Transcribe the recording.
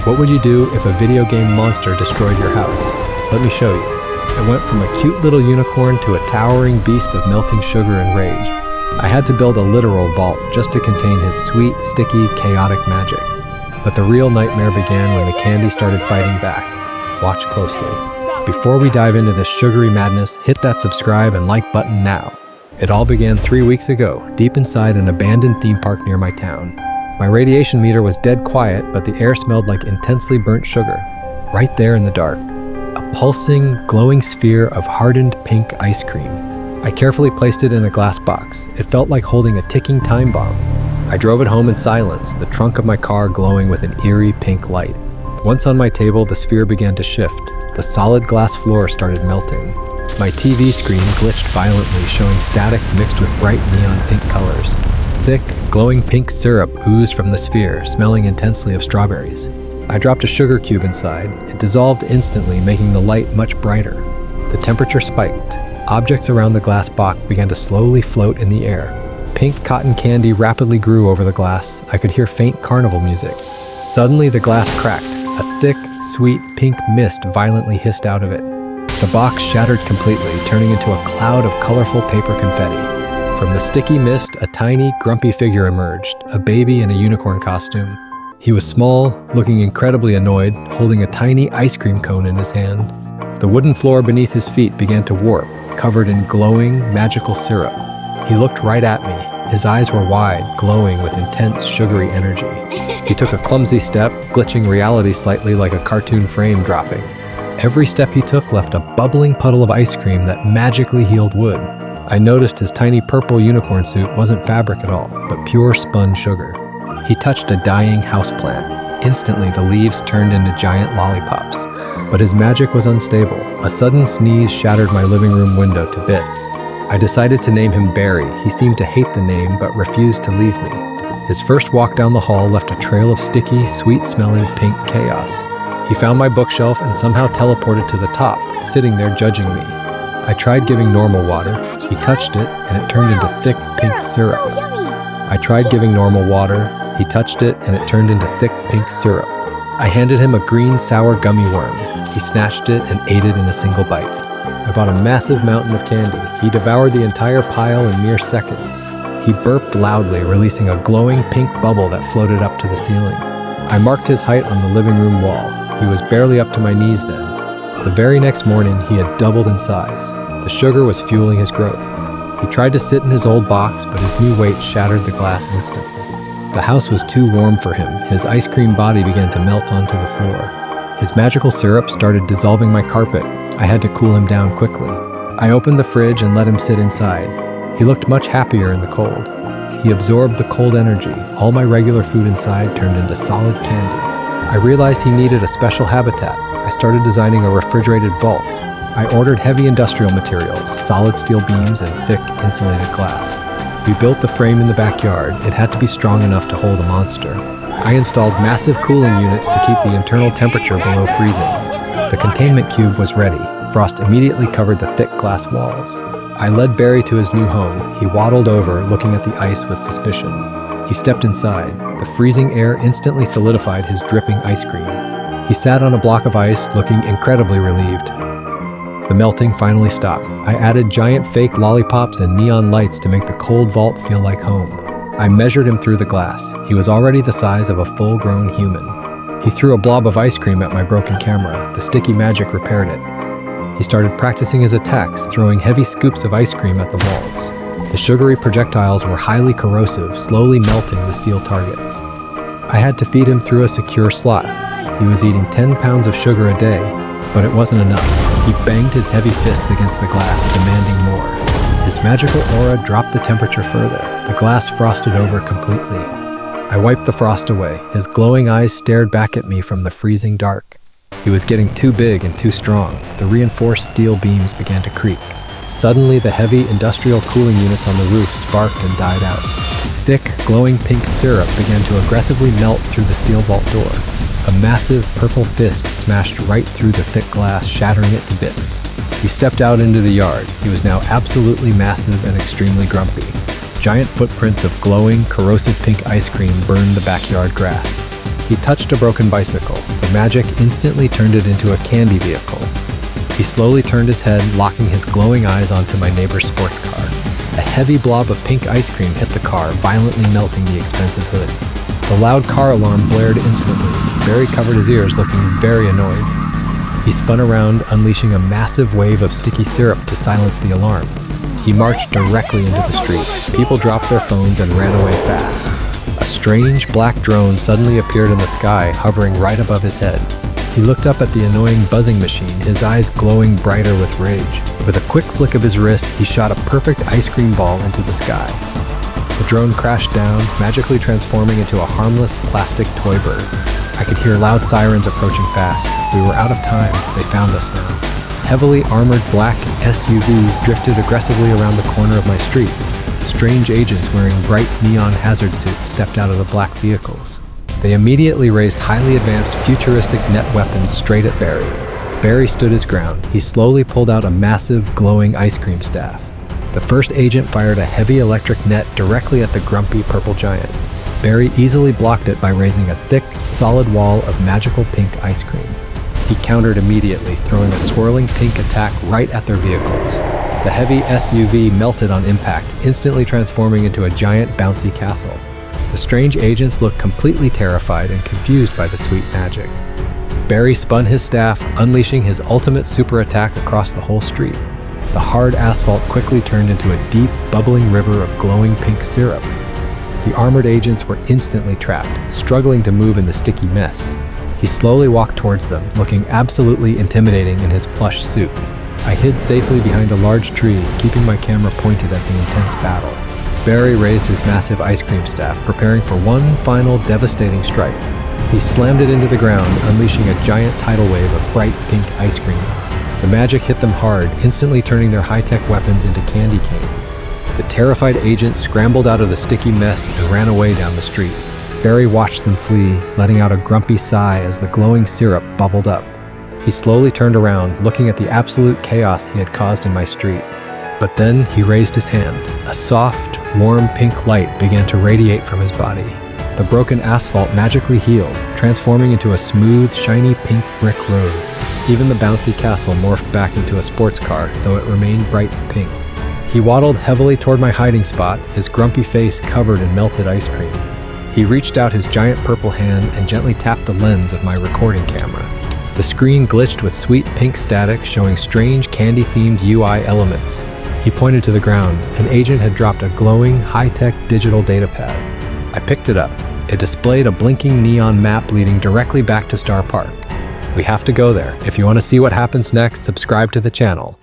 What would you do if a video game monster destroyed your house? Let me show you. It went from a cute little unicorn to a towering beast of melting sugar and rage. I had to build a literal vault just to contain his sweet, sticky, chaotic magic. But the real nightmare began when the candy started fighting back. Watch closely. Before we dive into this sugary madness, hit that subscribe and like button now. It all began 3 weeks ago, deep inside an abandoned theme park near my town. My radiation meter was dead quiet, but the air smelled like intensely burnt sugar. Right there in the dark, a pulsing, glowing sphere of hardened pink ice cream. I carefully placed it in a glass box. It felt like holding a ticking time bomb. I drove it home in silence, the trunk of my car glowing with an eerie pink light. Once on my table, the sphere began to shift. The solid glass floor started melting. My TV screen glitched violently, showing static mixed with bright neon pink colors. Thick, glowing pink syrup oozed from the sphere, smelling intensely of strawberries. I dropped a sugar cube inside. It dissolved instantly, making the light much brighter. The temperature spiked. Objects around the glass box began to slowly float in the air. Pink cotton candy rapidly grew over the glass. I could hear faint carnival music. Suddenly, the glass cracked. A thick, sweet pink mist violently hissed out of it. The box shattered completely, turning into a cloud of colorful paper confetti. From the sticky mist, a tiny, grumpy figure emerged, a baby in a unicorn costume. He was small, looking incredibly annoyed, holding a tiny ice cream cone in his hand. The wooden floor beneath his feet began to warp, covered in glowing, magical syrup. He looked right at me. His eyes were wide, glowing with intense, sugary energy. He took a clumsy step, glitching reality slightly like a cartoon frame dropping. Every step he took left a bubbling puddle of ice cream that magically healed wood. I noticed his tiny purple unicorn suit wasn't fabric at all, but pure spun sugar. He touched a dying houseplant. Instantly, the leaves turned into giant lollipops. But his magic was unstable. A sudden sneeze shattered my living room window to bits. I decided to name him Barry. He seemed to hate the name, but refused to leave me. His first walk down the hall left a trail of sticky, sweet-smelling pink chaos. He found my bookshelf and somehow teleported to the top, sitting there judging me. I tried giving normal water. He touched it, and it turned into thick pink syrup. I tried giving normal water. He touched it, and it turned into thick pink syrup. I handed him a green, sour gummy worm. He snatched it and ate it in a single bite. I bought a massive mountain of candy. He devoured the entire pile in mere seconds. He burped loudly, releasing a glowing pink bubble that floated up to the ceiling. I marked his height on the living room wall. He was barely up to my knees then. The very next morning, he had doubled in size. The sugar was fueling his growth. He tried to sit in his old box, but his new weight shattered the glass instantly. The house was too warm for him. His ice cream body began to melt onto the floor. His magical syrup started dissolving my carpet. I had to cool him down quickly. I opened the fridge and let him sit inside. He looked much happier in the cold. He absorbed the cold energy. All my regular food inside turned into solid candy. I realized he needed a special habitat. I started designing a refrigerated vault. I ordered heavy industrial materials, solid steel beams, and thick insulated glass. We built the frame in the backyard. It had to be strong enough to hold a monster. I installed massive cooling units to keep the internal temperature below freezing. The containment cube was ready. Frost immediately covered the thick glass walls. I led Barry to his new home. He waddled over, looking at the ice with suspicion. He stepped inside. The freezing air instantly solidified his dripping ice cream. He sat on a block of ice, looking incredibly relieved. The melting finally stopped. I added giant fake lollipops and neon lights to make the cold vault feel like home. I measured him through the glass. He was already the size of a full-grown human. He threw a blob of ice cream at my broken camera. The sticky magic repaired it. He started practicing his attacks, throwing heavy scoops of ice cream at the walls. The sugary projectiles were highly corrosive, slowly melting the steel targets. I had to feed him through a secure slot. He was eating 10 pounds of sugar a day, but it wasn't enough. He banged his heavy fists against the glass, demanding more. His magical aura dropped the temperature further. The glass frosted over completely. I wiped the frost away. His glowing eyes stared back at me from the freezing dark. He was getting too big and too strong. The reinforced steel beams began to creak. Suddenly, the heavy industrial cooling units on the roof sparked and died out. Thick, glowing pink syrup began to aggressively melt through the steel vault door. A massive purple fist smashed right through the thick glass, shattering it to bits. He stepped out into the yard. He was now absolutely massive and extremely grumpy. Giant footprints of glowing, corrosive pink ice cream burned the backyard grass. He touched a broken bicycle. magic instantly turned it into a candy vehicle. He slowly turned his head, locking his glowing eyes onto my neighbor's sports car. A heavy blob of pink ice cream hit the car, violently melting the expensive hood. The loud car alarm blared instantly. Barry covered his ears, looking very annoyed. He spun around, unleashing a massive wave of sticky syrup to silence the alarm. He marched directly into the street. People dropped their phones and ran away fast. A strange black drone suddenly appeared in the sky, hovering right above his head. He looked up at the annoying buzzing machine, his eyes glowing brighter with rage. With a quick flick of his wrist, he shot a perfect ice cream ball into the sky. The drone crashed down, magically transforming into a harmless plastic toy bird. I could hear loud sirens approaching fast. We were out of time. They found us now. Heavily armored black SUVs drifted aggressively around the corner of my street. Strange agents wearing bright neon hazard suits stepped out of the black vehicles. They immediately raised highly advanced futuristic net weapons straight at Barry. Barry stood his ground. He slowly pulled out a massive, glowing ice cream staff. The first agent fired a heavy electric net directly at the grumpy purple giant. Barry easily blocked it by raising a thick, solid wall of magical pink ice cream. He countered immediately, throwing a swirling pink attack right at their vehicles. The heavy SUV melted on impact, instantly transforming into a giant bouncy castle. The strange agents looked completely terrified and confused by the sweet magic. Barry spun his staff, unleashing his ultimate super attack across the whole street. The hard asphalt quickly turned into a deep, bubbling river of glowing pink syrup. The armored agents were instantly trapped, struggling to move in the sticky mess. He slowly walked towards them, looking absolutely intimidating in his plush suit. I hid safely behind a large tree, keeping my camera pointed at the intense battle. Barry raised his massive ice cream staff, preparing for one final devastating strike. He slammed it into the ground, unleashing a giant tidal wave of bright pink ice cream. The magic hit them hard, instantly turning their high-tech weapons into candy canes. The terrified agents scrambled out of the sticky mess and ran away down the street. Barry watched them flee, letting out a grumpy sigh as the glowing syrup bubbled up. He slowly turned around, looking at the absolute chaos he had caused in my street. But then he raised his hand. A soft, warm pink light began to radiate from his body. The broken asphalt magically healed, transforming into a smooth, shiny pink brick road. Even the bouncy castle morphed back into a sports car, though it remained bright pink. He waddled heavily toward my hiding spot, his grumpy face covered in melted ice cream. He reached out his giant purple hand and gently tapped the lens of my recording camera. The screen glitched with sweet pink static, showing strange candy-themed UI elements. He pointed to the ground. An agent had dropped a glowing, high-tech digital data pad. I picked it up. It displayed a blinking neon map leading directly back to Star Park. We have to go there. If you want to see what happens next, subscribe to the channel.